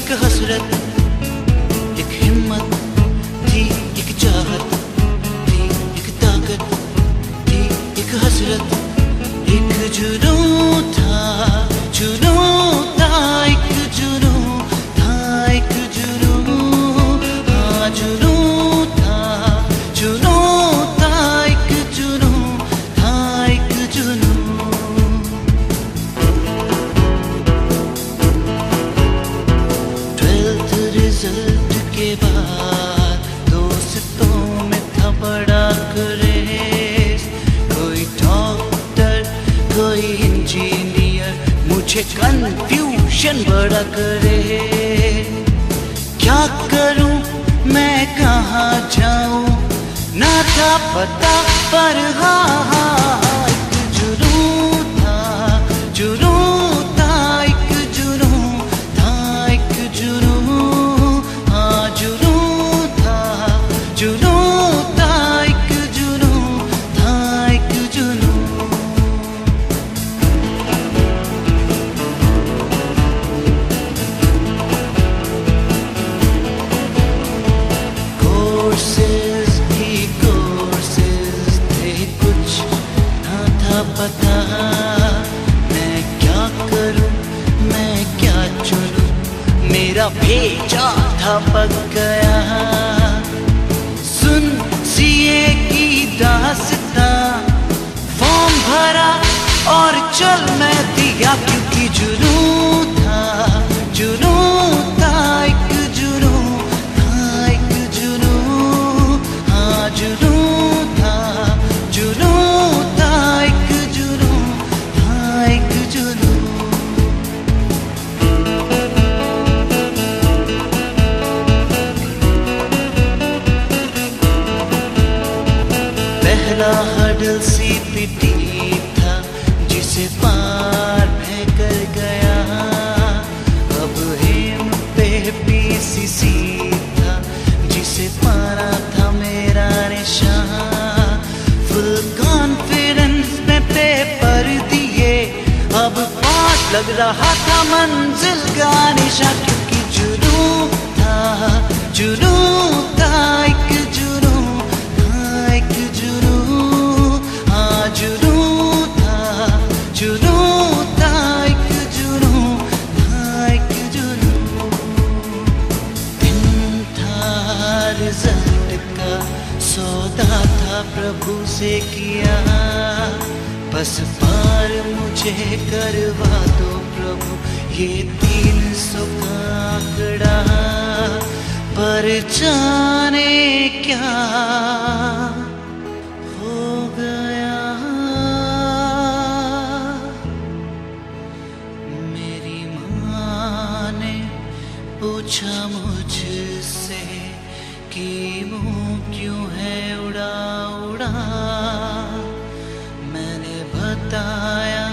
एक हसरत, एक हिम्मत थी, एक चाहत थी, एक ताकत थी, एक हसरत, एक जुनून था, जुनून था, एक जुनून था, एक जुनून, हाँ जुनून था, जुनून था, एक जुनून था, एक जुनून। 12th रिजल्ट के बाद दोस्तों में था बड़ा क्रेज, कोई डॉक्टर कोई इंजीनियर, मुझे कंफ्यूजन बड़ा करे। क्या करूं मैं कहाँ जाऊं ना था पता, पर हाँ एक जुनून था, जुनून था, एक जुनून था, एक जुनून, हाँ जुनून था, जुनून था, एक जुनून था, एक जुनून। कोर्सेज ही कोर्सेज थे, कुछ ना था पता, मैं क्या करूं मैं क्या चुनूं, मेरा भेजा था पक गया। सुन सीए की दास्तां, फॉर्म भरा और चल मैं दिया, क्योंकि जुनून था, जुनून था, एक जुनून था, एक जुनून, हाँ जुनून था, जुनून था, एक जुनून था, एक जुनून। पहला हडल सीपीटी था, जिसे पार मैं कर गया। अब एम पे पीसीसी था, जिसे पारा था मेरा निशान। फुल कॉन्फिडेंस में पेपर दिए, अब पास लग रहा था मंजिल का निशान, क्योंकि जुनून था, जुनून था, एक जुनून था, एक जुनून, हाँ जुनून था, जुनून था, एक जुनून था, एक जुनून। दिन था रिजल्ट का, सौदा था प्रभु से किया, बस पार मुझे करवा दो प्रभु ये 300 का आंकड़ा। पर जाने क्या हो गया, मेरी माँ ने पूछा मुझसे कि मुँह क्यों है उड़ा उड़ा। मैंने बताया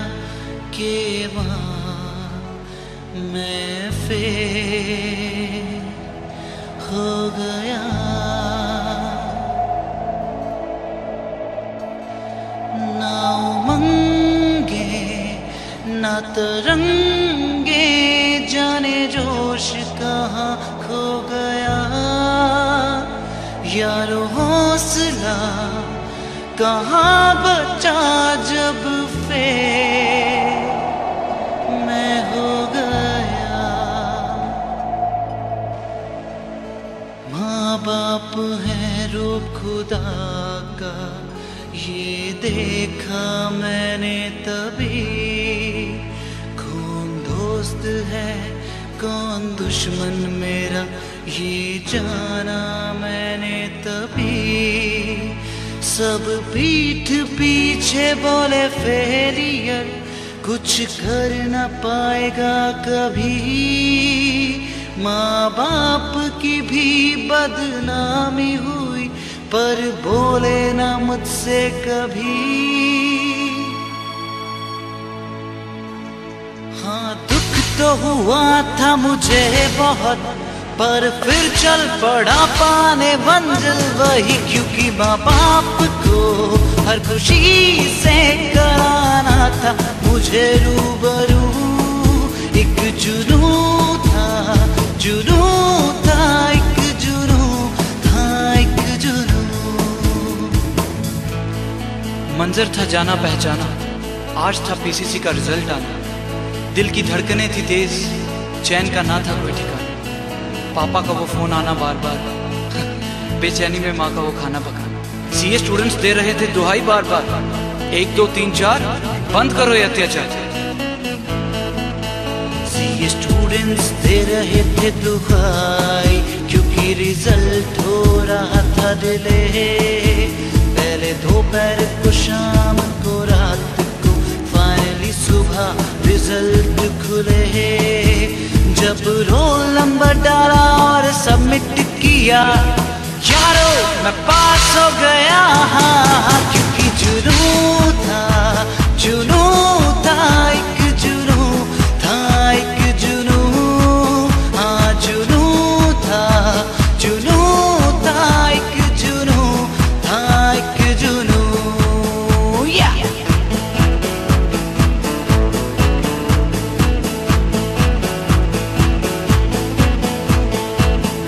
कि माँ मैं फेल हो गया। ना उमंगे ना तरंगे, जाने जोश कहाँ खो गया। यारो हौसला कहाँ बचा जब फेल मैं हो गया। माँ बाप है रूप खुदा का, ये देखा मैंने तभी। कौन दोस्त है कौन दुश्मन मेरा, ये जाना मैंने तभी। सब पीठ पीछे बोले फेलियर, कुछ कर न पाएगा कभी। माँ बाप की भी बदनामी हुई, पर बोले ना मुझसे कभी। हाँ दुख तो हुआ था मुझे बहुत, पर फिर चल पड़ा पाने मंजिल वही। क्योंकि माँ बाप को हर खुशी से कराना था मुझे रूबरू। एक जुनून था मंजर था जाना पहचाना, आज था पीसीसी का रिजल्ट आना। दिल की धड़कनें थी तेज, चैन का ना था कोई ठिकाना। पापा का वो फोन आना बार बार, बेचैनी में माँ का वो खाना पकाना। सीए स्टूडेंट्स दे रहे थे दुहाई बार बार, 1 2 3 4 बंद करो ये अत्याचार। सीए स्टूडेंट्स दे रहे थे दुहाई, क्योंकि रिजल्ट हो रहा था डिले। पहले दोपहर को शाम को रात को, फाइनली सुबह रिजल्ट खुले। जब रोल नंबर डाला और सबमिट किया, यारो मैं पास हो गया। क्योंकि जुनून था, जुनून था, एक जुनून था, एक जुनून। हाँ जुनून था, जुनून था, एक जुनून था, एक जुनून।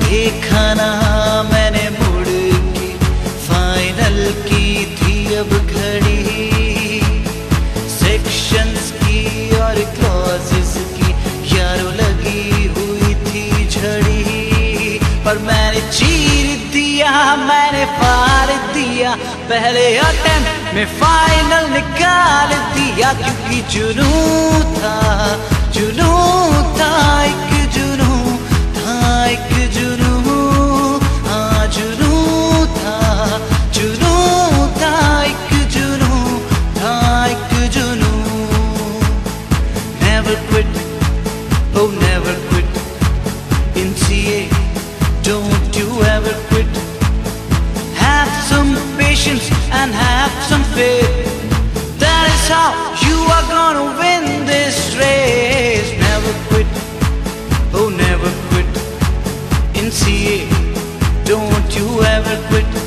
देखा ना मैंने मुड़ के, फाइनल की थी अब घड़ी। सेक्शंस की और क्लॉजेस की यारों लगी हुई थी झड़ी। पर मैंने चीर दिया, मैंने फाड़ दिया, पहले अटेम्प्ट में फाइनल निकाल दिया। क्योंकि जुनून था, जुनून था, एक जुनून था, एक जुनून। हाँ जुनून था, जुनून था, एक जुनून था, एक जुनून। Never quit, oh never quit. In CA, don't you ever quit. Have some patience and have some faith. That is how you are gonna win this race. Never quit, oh never quit. In CA, don't you ever quit.